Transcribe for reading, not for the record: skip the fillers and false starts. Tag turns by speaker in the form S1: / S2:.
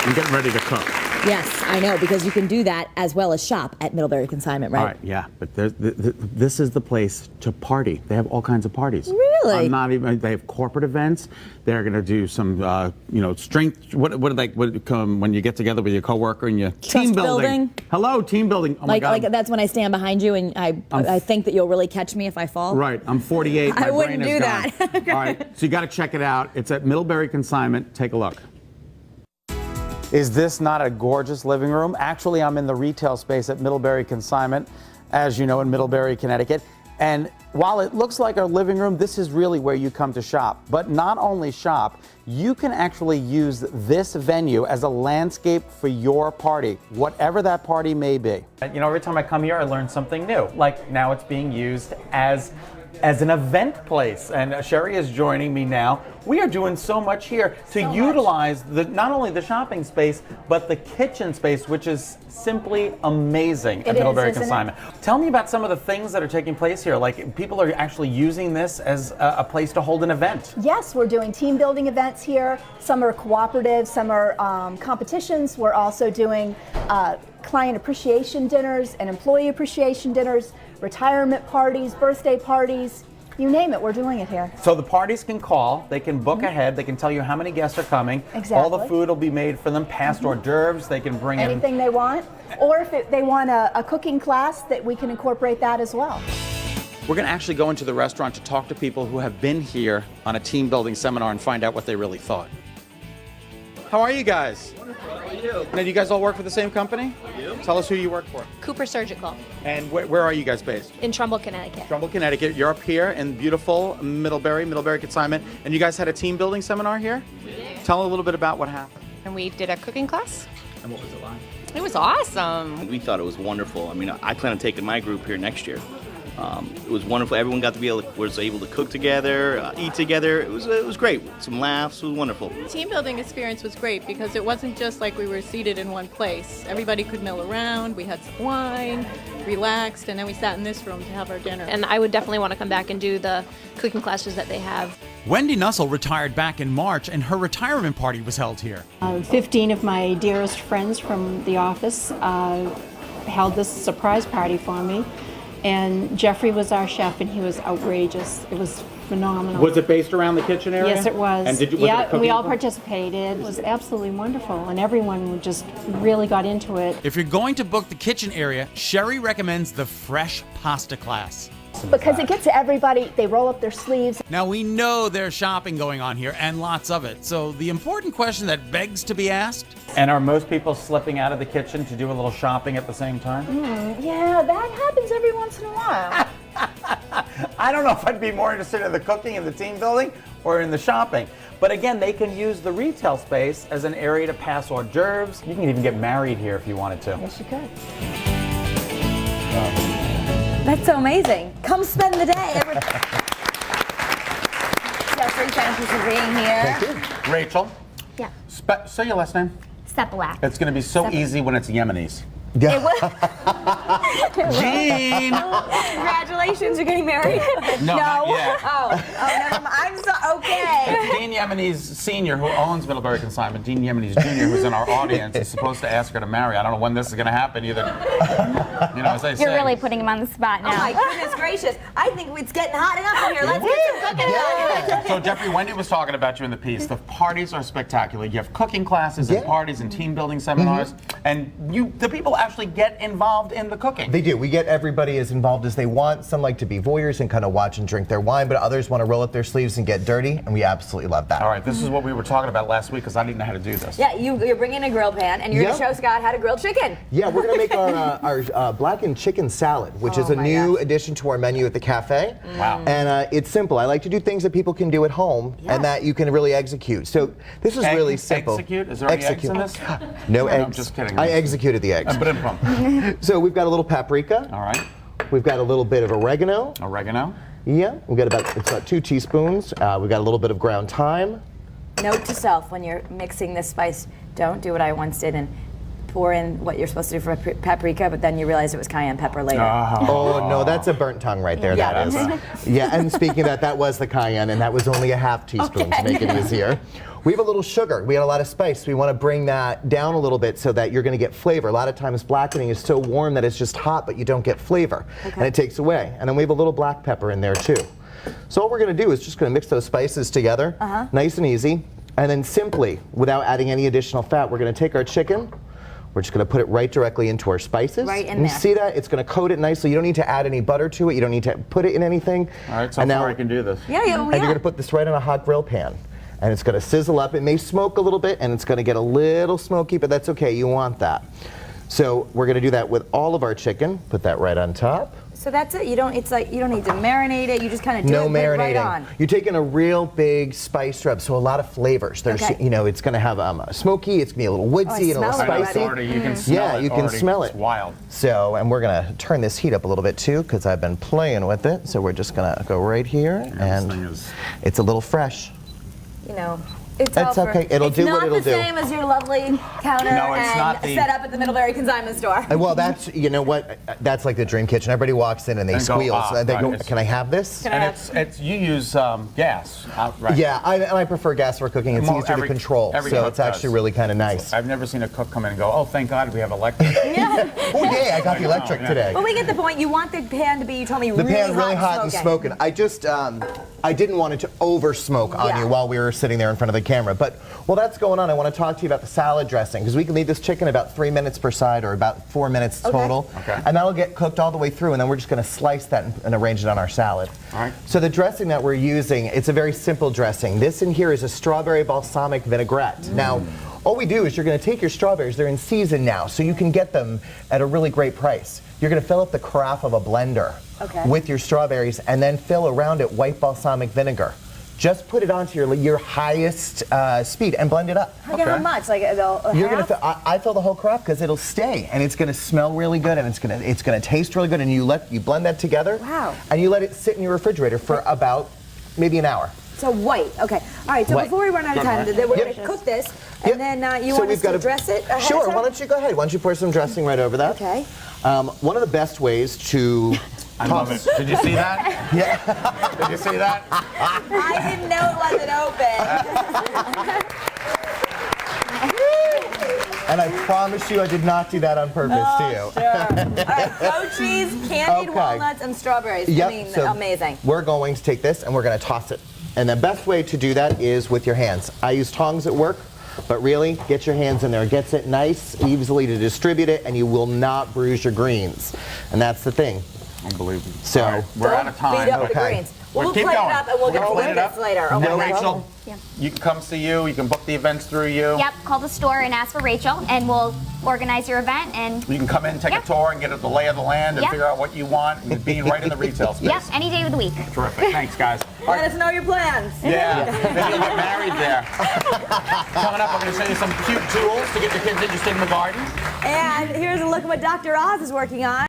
S1: I'm getting ready to cook.
S2: Yes, I know, because you can do that as well as shop at Middlebury Consignment, right?
S1: All right, yeah, but this is the place to party. They have all kinds of parties.
S2: Really?
S1: I'm not even. They have corporate events. They're going to do some, strength. What when you get together with your coworker and you team building. Hello, team building. Oh my God.
S2: Like that's when I stand behind you and I think that you'll really catch me if I fall.
S1: Right. I'm 48.
S2: I wouldn't do that.
S1: Okay. All right. So you got to check it out. It's at Middlebury Consignment. Take a look. Is this not a gorgeous living room? Actually, I'm in the retail space at Middlebury Consignment, as you know, in Middlebury, Connecticut. And while it looks like our living room, this is really where you come to shop. But not only shop, you can actually use this venue as a landscape for your party, whatever that party may be. You know, every time I come here, I learn something new. Like now it's being used as an event place, and Sherry is joining me now. We are doing so much here to utilize not only the shopping space, but the kitchen space, which is simply amazing at Middlebury Consignment. Tell me about some of the things that are taking place here. Like, people are actually using this as a place to hold an event.
S3: Yes, we're doing team building events here. Some are cooperative, some are competitions. We're also doing client appreciation dinners and employee appreciation dinners, retirement parties, birthday parties, you name it, we're doing it here.
S1: So the parties can call, they can book ahead, they can tell you how many guests are coming.
S3: Exactly.
S1: All the food will be made for them, past hors d'oeuvres, they can bring
S3: anything they want. Or if they want a cooking class, that we can incorporate that as well.
S1: We're going to actually go into the restaurant to talk to people who have been here on a team building seminar and find out what they really thought. How are you guys?
S4: How are you?
S1: Now, do you guys all work for the same company?
S4: You?
S1: Tell us who you work for.
S5: Cooper Surgical.
S1: And where are you guys based?
S5: In Trumbull, Connecticut.
S1: Trumbull, Connecticut. You're up here in beautiful Middlebury Consignment. And you guys had a team building seminar here?
S4: We did.
S1: Tell a little bit about what happened.
S5: And we did a cooking class.
S4: And what was it like?
S5: It was awesome.
S4: We thought it was wonderful. I mean, I plan on taking my group here next year. It was wonderful. Everyone was able to cook together, eat together. It was great. Some laughs. It was wonderful.
S6: Team building experience was great because it wasn't just like we were seated in one place. Everybody could mill around. We had some wine, relaxed, and then we sat in this room to have our dinner.
S5: And I would definitely want to come back and do the cooking classes that they have.
S7: Wendy Nussel retired back in March, and her retirement party was held here.
S8: 15 of my dearest friends from the office held this surprise party for me. And Jeffrey was our chef, and he was outrageous. It was phenomenal.
S1: Was it based around the kitchen area?
S8: Yes, it was.
S1: And
S8: yeah, we all participated. It was absolutely wonderful, and everyone just really got into it.
S7: If you're going to book the kitchen area, Sherry recommends the fresh pasta class.
S3: Because it gets to everybody, they roll up their sleeves.
S7: Now, we know there's shopping going on here, and lots of it. So the important question that begs to be asked...
S1: And are most people slipping out of the kitchen to do a little shopping at the same time?
S3: Yeah, that happens every once in a while.
S1: I don't know if I'd be more interested in the cooking and the team building or in the shopping. But again, they can use the retail space as an area to pass hors d'oeuvres. You can even get married here if you wanted to.
S3: Yes, you could.
S2: That's so amazing. Come spend the day. Jeffrey, thank you for being here.
S1: Thank you. Rachel.
S5: Yeah.
S1: Say your last name.
S5: Sepalak.
S1: It's going to be so easy when it's Yemenis.
S2: Yeah.
S1: Gene!
S2: Congratulations, you're getting married?
S1: No, not yet.
S2: Oh, never mind. I'm so okay.
S1: It's Dean Yemenis Sr., who owns Middlebury Consignment. Dean Yemenis Jr., who's in our audience, is supposed to ask her to marry. I don't know when this is going to happen either. You know, as they say.
S9: You're really putting him on the spot now.
S2: Oh my goodness gracious. I think it's getting hot enough in here. Let's get some cooking.
S1: So Jeffrey, Wendy was talking about you in the piece. The parties are spectacular. You have cooking classes and parties and team building seminars. And the people actually get involved in the cooking.
S10: They do. We get everybody as involved as they want. Some like to be voyeurs and kind of watch and drink their wine, but others want to roll up their sleeves and get dirty, and we absolutely love that.
S1: All right, this is what we were talking about last week because I didn't know how to do this.
S2: Yeah, you're bringing a grill pan, and you're going to show Scott how to grill chicken.
S10: Yeah, we're going to make our blackened chicken salad, which is a new addition to our menu at the cafe.
S1: Wow.
S10: And it's simple. I like to do things that people can do at home and that you can really execute. So this is really simple.
S1: Execute? Is there any eggs in this?
S10: No eggs.
S1: I'm just kidding.
S10: I executed the eggs. So we've got a little paprika.
S1: All right.
S10: We've got a little bit of oregano.
S1: Oregano.
S10: Yeah. We've got about 2 teaspoons. We've got a little bit of ground thyme.
S2: Note to self, when you're mixing this spice, don't do what I once did and pour in what you're supposed to do for paprika, but then you realize it was cayenne pepper later.
S10: Oh, no, that's a burnt tongue right there.
S2: Yeah.
S10: That is. Yeah, and speaking of that was the cayenne, and that was only a half teaspoon to make it easier. We have a little sugar. We had a lot of spice. We want to bring that down a little bit so that you're going to get flavor. A lot of times blackening is so warm that it's just hot, but you don't get flavor. And it takes away. And then we have a little black pepper in there too. So what we're going to do is just going to mix those spices together, nice and easy. And then simply, without adding any additional fat, we're going to take our chicken. We're just going to put it right directly into our spices.
S2: Right in
S10: and
S2: there.
S10: You see that? It's going to coat it nicely. You don't need to add any butter to it. You don't need to put it in anything.
S1: All right, so
S10: and
S1: far
S10: now,
S1: I can do this.
S2: Yeah,
S10: and you're going to put this right on a hot grill pan. And it's going to sizzle up. It may smoke a little bit, and it's going to get a little smoky, but that's okay. You want that. So we're going to do that with all of our chicken. Put that right on top.
S2: So that's it. You don't. It's like you don't need to marinate it. You just kind of do
S10: No
S2: it, put it
S10: marinating.
S2: right on.
S10: You're taking a real big spice rub, so a lot of flavors. There's, you know, it's going to have smoky. It's going to be a little woodsy and a little
S2: smell it
S10: spicy.
S2: already.
S1: You can smell
S10: Yeah,
S1: it
S10: you can
S1: already.
S10: smell it.
S1: It's wild.
S10: So, and we're going to turn this heat up a little bit too, because I've been playing with it. So we're just going to go right here, and it's a little fresh.
S2: You know. It's
S10: That's
S2: all for-
S10: okay. It'll do what it'll
S2: It's not
S10: do.
S2: the same as your lovely counter
S1: No, it's
S2: and
S1: not the-
S2: set up at the Middlebury Consignment store.
S10: Well, that's, you know what, that's like the dream kitchen. Everybody walks in and they
S1: And go,
S10: squeal.
S1: "Ah,"
S10: So they
S1: right.
S10: go,
S1: It's-
S10: can I have this?
S1: And it's you use gas, right?
S10: Yeah, I prefer gas for cooking. It's
S1: Come on,
S10: easier to control.
S1: every
S10: So
S1: cook
S10: it's actually
S1: does.
S10: really kind of nice.
S1: I've never seen a cook come in and go, oh, thank God we have electric.
S10: Oh, yeah, I got the electric today.
S2: But we get the point. You want the pan to be, you told me,
S10: The pan really hot and
S2: smoking.
S10: smoking. I just, I didn't want it to over smoke on you while we were sitting there in front of the camera. But while that's going on, I want to talk to you about the salad dressing, because we can leave this chicken about 3 minutes per side, or about 4 minutes total.
S1: Okay.
S10: And that'll get cooked all the way through, and then we're just going to slice that and arrange it on our salad.
S1: All right.
S10: So the dressing that we're using, it's a very simple dressing. This in here is a strawberry balsamic vinaigrette. Now, all we do is you're going to take your strawberries, they're in season now, so you can get them at a really great price. You're going to fill up the carafe of a blender with your strawberries, and then fill around it white balsamic vinegar. Just put it onto your highest speed and blend it up.
S2: How much? Like
S10: You're gonna. I fill the whole carafe because it'll stay, and it's gonna smell really good, and it's gonna taste really good. And you blend that together.
S2: Wow.
S10: And you let it sit in your refrigerator for about maybe an hour.
S2: So white. Okay. All right. So
S10: White.
S2: before we run out of time, we're going to cook this, and then you want us to dress it ahead of
S10: Sure.
S2: time?
S10: Why don't you go ahead? Why don't you pour some dressing right over that?
S2: Okay.
S10: One of the best ways to.
S1: I love it. Did you see that?
S10: Yeah.
S1: Did you see that?
S2: I didn't know it wasn't open.
S10: And I promise you, I did not do that on purpose to you.
S2: Sure. All right. Goat cheese, candied walnuts, and strawberries.
S10: Yep,
S2: I mean,
S10: so
S2: amazing.
S10: We're going to take this and we're going to toss it. And the best way to do that is with your hands. I use tongs at work, but really, get your hands in there. It gets it nice, easily to distribute it, and you will not bruise your greens. And that's the thing.
S1: Unbelievable.
S10: So,
S1: all right, we're out of time.
S2: Beat up the greens. We'll
S1: keep
S2: plate
S1: going.
S2: it up and we'll get
S1: plate
S2: to
S1: it up
S2: this later.
S1: And
S2: Okay.
S1: Rachel, you can come see you. You can book the events through you.
S9: Yep, call the store and ask for Rachel, and we'll organize your event. And
S1: You can come in, take a tour, and get the lay of the land, and
S9: Yep.
S1: figure out what you want, and being right in the retail space.
S9: yep, any day of the week.
S1: Terrific. Thanks, guys.
S2: Let us know your plans.
S1: Yeah, maybe you'll get married there. Coming up, I'm going to show you some cute tools to get your kids interested in the garden.
S2: And here's a look at what Dr. Oz is working on.